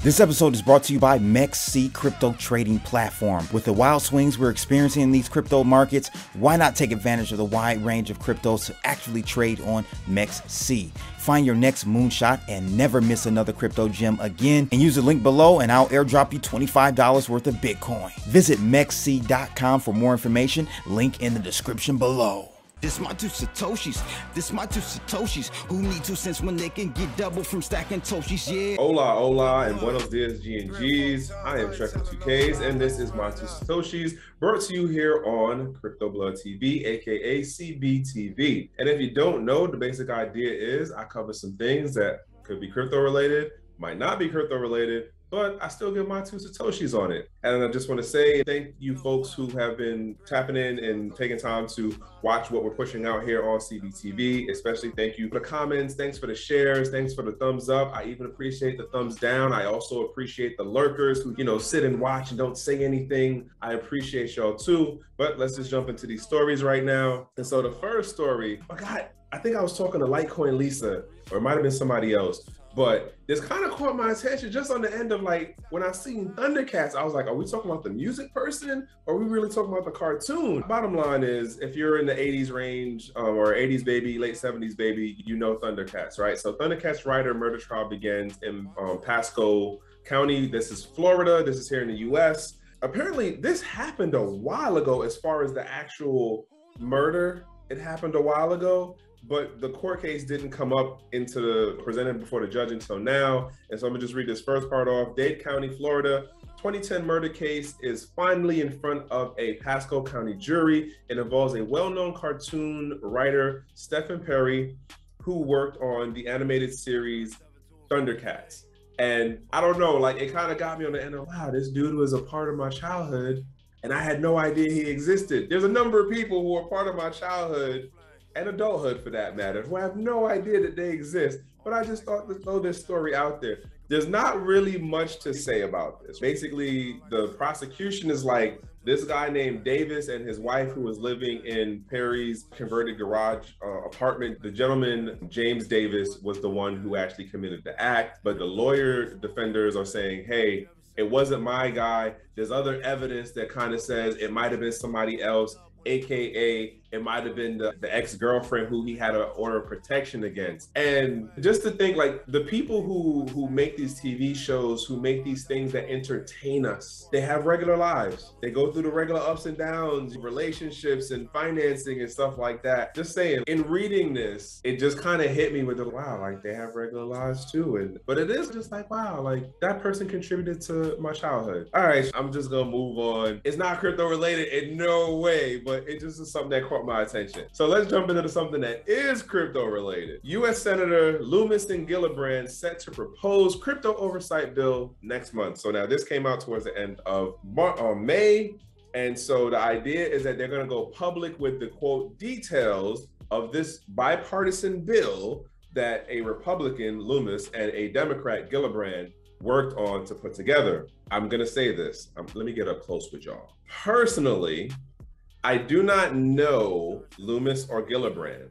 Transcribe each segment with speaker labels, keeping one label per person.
Speaker 1: This episode is brought to you by MEXC Crypto Trading Platform. With the wild swings we're experiencing in these crypto markets, why not take advantage of the wide range of cryptos to actually trade on MEXC? Find your next moonshot and never miss another crypto gem again. And use the link below and I'll airdrop you $25 worth of Bitcoin. Visit MEXC.com for more information. Link in the description below.
Speaker 2: This my two Satoshis, who need 2 cents when they can get double from stacking Toshis, yeah.
Speaker 3: Hola, and buenos dias, G&Gs. I am Trekker2Ks, and this is my two Satoshis, brought to you here on Crypto Blood TV, aka CBTV. And if you don't know, the basic idea is I cover some things that could be crypto related, might not be crypto related, but I still give my 2 Satoshis on it. And I just want to say thank you folks who have been tapping in and taking time to watch what we're pushing out here on CBTV. Especially thank you for the comments, thanks for the shares, thanks for the thumbs up. I even appreciate the thumbs down. I also appreciate the lurkers who, sit and watch and don't say anything. I appreciate y'all too. But let's just jump into these stories right now. And so the first story, I think I was talking to Litecoin Lisa, or it might have been somebody else. But this kind of caught my attention just on the end of when I seen Thundercats, I was like, are we talking about the music person or are we really talking about the cartoon? Bottom line is, if you're in the 80s range or 80s baby, late 70s baby, you know Thundercats, right? So Thundercats writer murder trial begins in Pasco County. This is Florida. This is here in the US. Apparently this happened a while ago as far as the actual murder. It happened a while ago, but the court case didn't come up presented before the judge until now. And so I'm gonna just read this first part off. Dade County, Florida, 2010 murder case is finally in front of a Pasco County jury. It involves a well-known cartoon writer, Stephen Perry, who worked on the animated series Thundercats. And I don't know, it kind of got me on the end of, wow, this dude was a part of my childhood and I had no idea he existed. There's a number of people who are part of my childhood and adulthood for that matter, who have no idea that they exist. But I just thought to throw this story out there. There's not really much to say about this. Basically, the prosecution is like, this guy named Davis and his wife who was living in Perry's converted garage apartment. The gentleman, James Davis, was the one who actually committed the act. But the lawyer defenders are saying, hey, it wasn't my guy. There's other evidence that kind of says it might have been somebody else, AKA it might have been the ex-girlfriend who he had an order of protection against. And just to think, the people who make these TV shows, who make these things that entertain us, they have regular lives. They go through the regular ups and downs, relationships and financing and stuff like that. Just saying, in reading this, it just kind of hit me with wow, they have regular lives too. But it is just wow, that person contributed to my childhood. All right, I'm just gonna move on. It's not crypto related in no way, but it just is something that caught my attention. So let's jump into something that is crypto related. U.S. Senator Loomis and Gillibrand set to propose crypto oversight bill next month. So now this came out towards the end of May. And so the idea is that they're going to go public with the quote details of this bipartisan bill that a Republican, Loomis, and a Democrat, Gillibrand, worked on to put together. I'm going to say this. Let me get up close with y'all. Personally, I do not know Loomis or Gillibrand.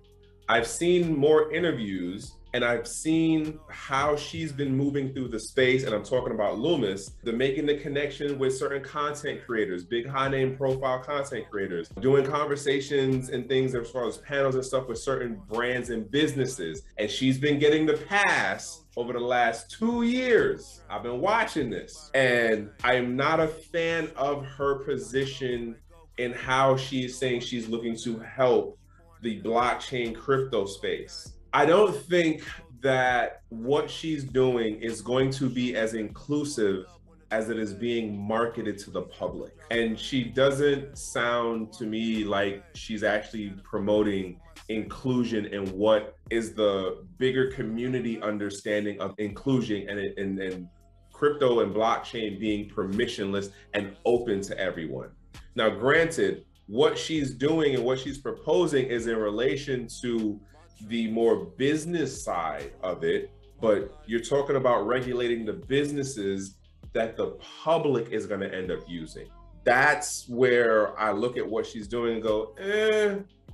Speaker 3: I've seen more interviews and I've seen how she's been moving through the space, and I'm talking about Loomis, making the connection with certain content creators, big high name profile content creators, doing conversations and things as far as panels and stuff with certain brands and businesses. And she's been getting the pass over the last 2 years. I've been watching this and I am not a fan of her position in how she is saying she's looking to help the blockchain crypto space. I don't think that what she's doing is going to be as inclusive as it is being marketed to the public. And she doesn't sound to me like she's actually promoting inclusion and what is the bigger community understanding of inclusion and crypto and blockchain being permissionless and open to everyone. Now, granted, what she's doing and what she's proposing is in relation to the more business side of it, but you're talking about regulating the businesses that the public is going to end up using. That's where I look at what she's doing and go,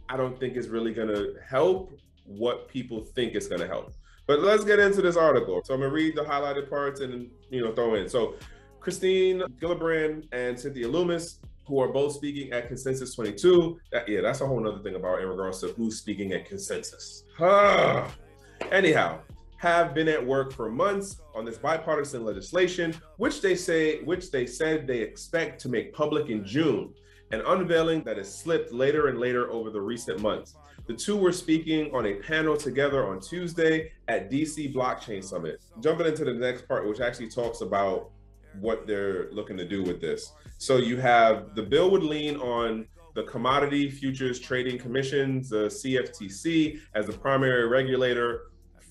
Speaker 3: I don't think it's really going to help what people think it's going to help. But let's get into this article. So I'm going to read the highlighted parts and, throw in. So Christine Gillibrand and Cynthia Loomis, who are both speaking at Consensus 22. That's a whole nother thing about in regards to who's speaking at Consensus. Anyhow, have been at work for months on this bipartisan legislation, which they said they expect to make public in June, an unveiling that has slipped later and later over the recent months. The two were speaking on a panel together on Tuesday at DC Blockchain Summit. Jumping into the next part, which actually talks about what they're looking to do with this. So you have the bill would lean on the Commodity Futures Trading Commissions, the CFTC, as the primary regulator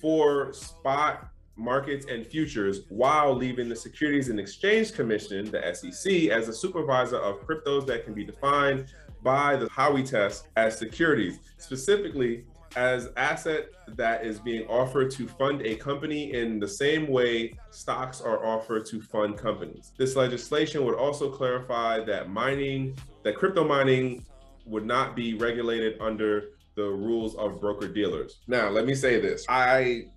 Speaker 3: for spot markets and futures, while leaving the Securities and Exchange Commission, the SEC, as a supervisor of cryptos that can be defined by the Howey test as securities, specifically as asset that is being offered to fund a company in the same way stocks are offered to fund companies. This legislation would also clarify that crypto mining would not be regulated under the rules of broker-dealers. Now, let me say this. I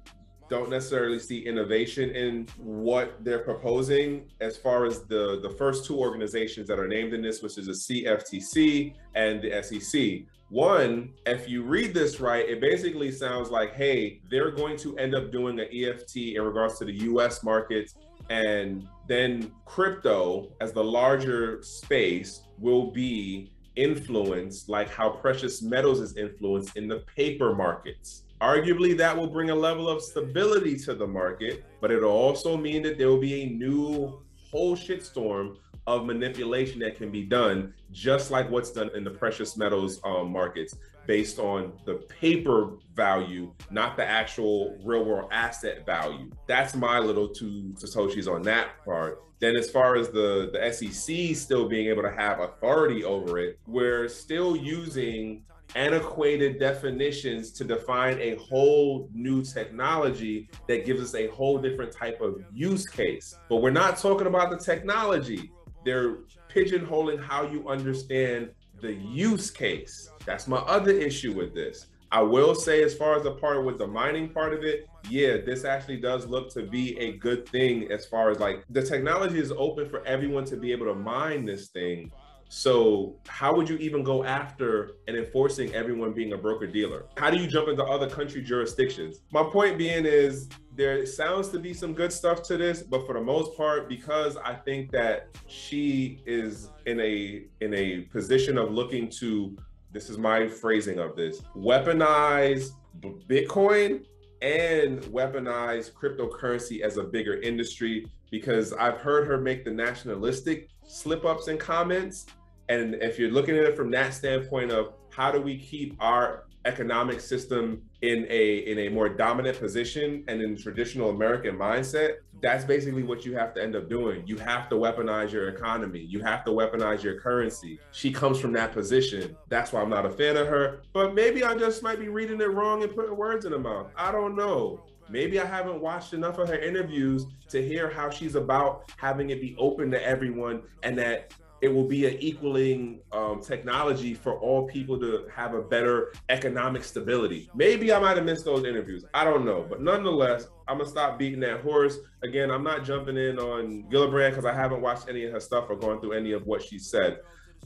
Speaker 3: don't necessarily see innovation in what they're proposing as far as the first two organizations that are named in this, which is the CFTC and the SEC. One, if you read this right, it basically sounds like, hey, they're going to end up doing an EFT in regards to the US markets, and then crypto as the larger space will be influenced like how precious metals is influenced in the paper markets. Arguably, that will bring a level of stability to the market, but it'll also mean that there will be a new whole shitstorm of manipulation that can be done, just like what's done in the precious metals markets, based on the paper value, not the actual real world asset value. That's my little two Satoshis on that part. Then as far as the SEC still being able to have authority over it, we're still using antiquated definitions to define a whole new technology that gives us a whole different type of use case. But we're not talking about the technology. They're pigeonholing how you understand the use case. That's my other issue with this. I will say, as far as the part with the mining part of it, yeah, this actually does look to be a good thing as far as like the technology is open for everyone to be able to mine this thing. So how would you even go after and enforcing everyone being a broker dealer? How do you jump into other country jurisdictions? My point being is there sounds to be some good stuff to this, but for the most part, because I think that she is in a position of looking to, this is my phrasing of this, weaponize Bitcoin and weaponize cryptocurrency as a bigger industry, because I've heard her make the nationalistic slip-ups and comments. And if you're looking at it from that standpoint of how do we keep our economic system in a more dominant position and in traditional American mindset, that's basically what you have to end up doing. You have to weaponize your economy. You have to weaponize your currency. She comes from that position. That's why I'm not a fan of her. But maybe I just might be reading it wrong and putting words in her mouth. I don't know. Maybe I haven't watched enough of her interviews to hear how she's about having it be open to everyone, and that it will be an equaling technology for all people to have a better economic stability. Maybe I might have missed those interviews. I don't know. But nonetheless, I'm gonna stop beating that horse. Again, I'm not jumping in on Gillibrand because I haven't watched any of her stuff or gone through any of what she said.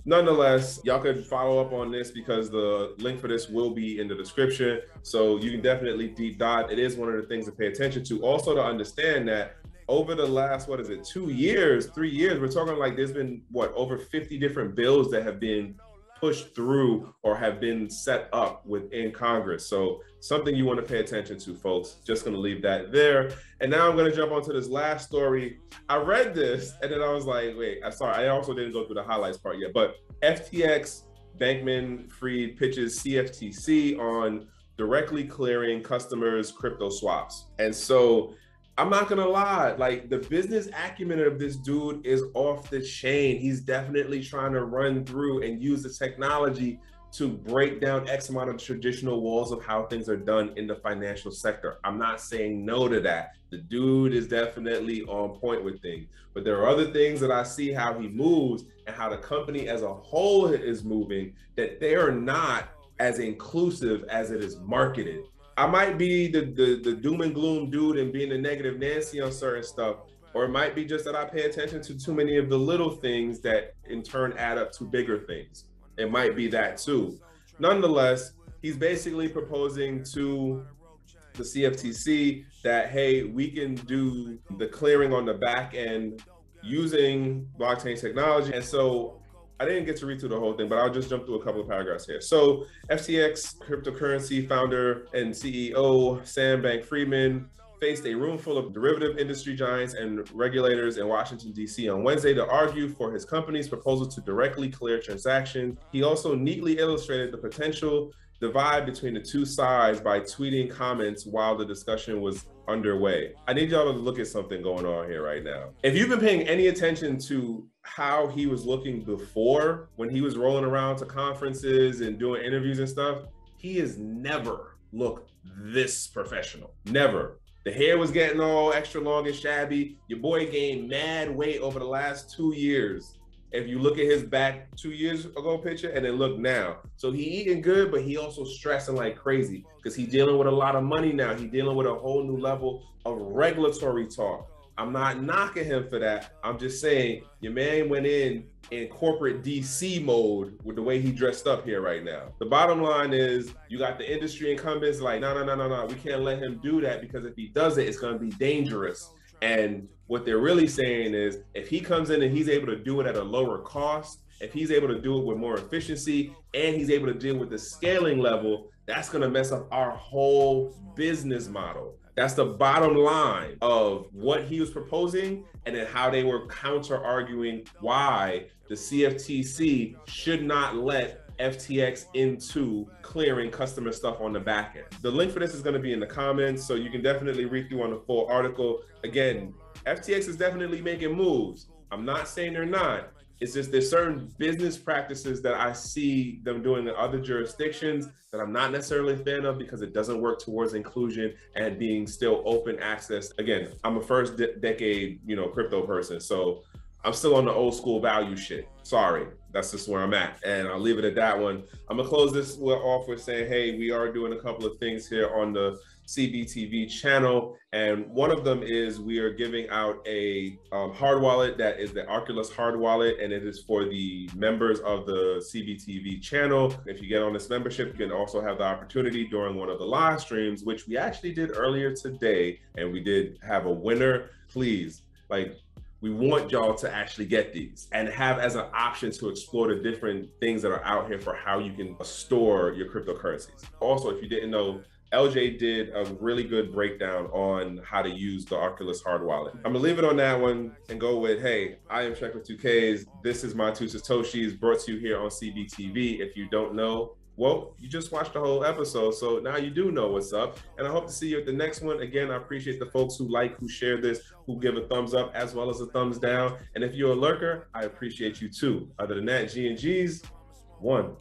Speaker 3: Nonetheless, y'all could follow up on this because the link for this will be in the description. So you can definitely deep dive. It is one of the things to pay attention to. Also to understand that over the last, 3 years, we're talking like there's been, over 50 different bills that have been pushed through or have been set up within Congress. So something you want to pay attention to, folks. Just going to leave that there. And now I'm going to jump onto this last story. I read this and then I was like, wait, I also didn't go through the highlights part yet, but FTX, Bankman-Fried pitches CFTC on directly clearing customers' crypto swaps. And so I'm not gonna lie, like the business acumen of this dude is off the chain. He's definitely trying to run through and use the technology to break down X amount of traditional walls of how things are done in the financial sector. I'm not saying no to that. The dude is definitely on point with things, but there are other things that I see how he moves and how the company as a whole is moving, that they are not as inclusive as it is marketed. I might be the doom and gloom dude and being a negative Nancy on certain stuff, or it might be just that I pay attention to too many of the little things that in turn add up to bigger things. It might be that too. Nonetheless, he's basically proposing to the CFTC that, hey, we can do the clearing on the back end using blockchain technology. And so I didn't get to read through the whole thing, but I'll just jump through a couple of paragraphs here. So FTX cryptocurrency founder and CEO Sam Bankman-Fried faced a room full of derivative industry giants and regulators in Washington, D.C. on Wednesday to argue for his company's proposal to directly clear transactions. He also neatly illustrated the potential divide between the two sides by tweeting comments while the discussion was underway. I need y'all to look at something going on here right now. If you've been paying any attention to how he was looking before, when he was rolling around to conferences and doing interviews and stuff, he has never looked this professional. Never. The hair was getting all extra long and shabby. Your boy gained mad weight over the last 2 years. If you look at his back 2 years ago picture and then look now. So he eating good, but he also stressing like crazy because he dealing with a lot of money now. He dealing with a whole new level of regulatory talk. I'm not knocking him for that. I'm just saying your man went in corporate DC mode with the way he dressed up here right now. The bottom line is you got the industry incumbents like, no, we can't let him do that because if he does it, it's going to be dangerous. And what they're really saying is if he comes in and he's able to do it at a lower cost, if he's able to do it with more efficiency, and he's able to deal with the scaling level, that's going to mess up our whole business model. That's the bottom line of what he was proposing and then how they were counter arguing why the CFTC should not let FTX into clearing customer stuff on the back end. The link for this is going to be in the comments, so you can definitely read through on the full article. Again, FTX is definitely making moves. I'm not saying they're not. It's just there's certain business practices that I see them doing in other jurisdictions that I'm not necessarily a fan of because it doesn't work towards inclusion and being still open access. Again, I'm a first decade, crypto person, so I'm still on the old school value shit. Sorry, that's just where I'm at. And I'll leave it at that one. I'm gonna close this off with saying, hey, we are doing a couple of things here on the CBTV channel. And one of them is we are giving out a hard wallet that is the Oculus hard wallet. And it is for the members of the CBTV channel. If you get on this membership, you can also have the opportunity during one of the live streams, which we actually did earlier today. And we did have a winner. Please, we want y'all to actually get these and have as an option to explore the different things that are out here for how you can store your cryptocurrencies. Also, if you didn't know, LJ did a really good breakdown on how to use the Oculus hard wallet. I'm gonna leave it on that one and go with, hey, I am Shrek with 2Ks. This is my two Satoshis brought to you here on CBTV. If you don't know, well, you just watched the whole episode, so now you do know what's up. And I hope to see you at the next one. Again, I appreciate the folks who like, who share this, who give a thumbs up as well as a thumbs down. And if you're a lurker, I appreciate you too. Other than that, G and G's, one.